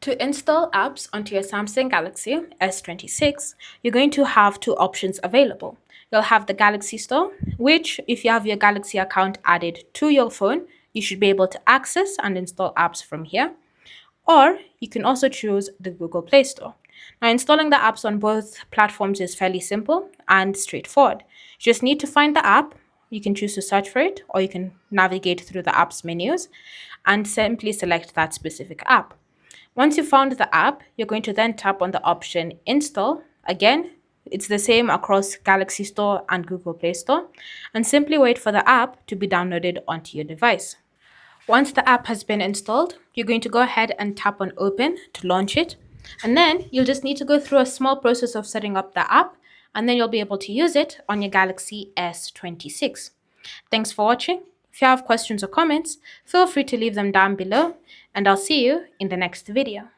To install apps onto your Samsung Galaxy S26, you're going to have two options available. You'll have the Galaxy Store, which, if you have your Galaxy account added to your phone, you should be able to access and install apps from here. Or you can also choose the Google Play Store. Now, installing the apps on both platforms is fairly simple and straightforward. You just need to find the app. You can choose to search for it, or you can navigate through the app's menus and simply select that specific app. Once you found the app, you're going to then tap on the option Install. Again, it's the same across Galaxy Store and Google Play Store, and simply wait for the app to be downloaded onto your device. Once the app has been installed, you're going to go ahead and tap on Open to launch it. And then you'll just need to go through a small process of setting up the app, and then you'll be able to use it on your Galaxy S26. Thanks for watching. If you have questions or comments, feel free to leave them down below, and I'll see you in the next video.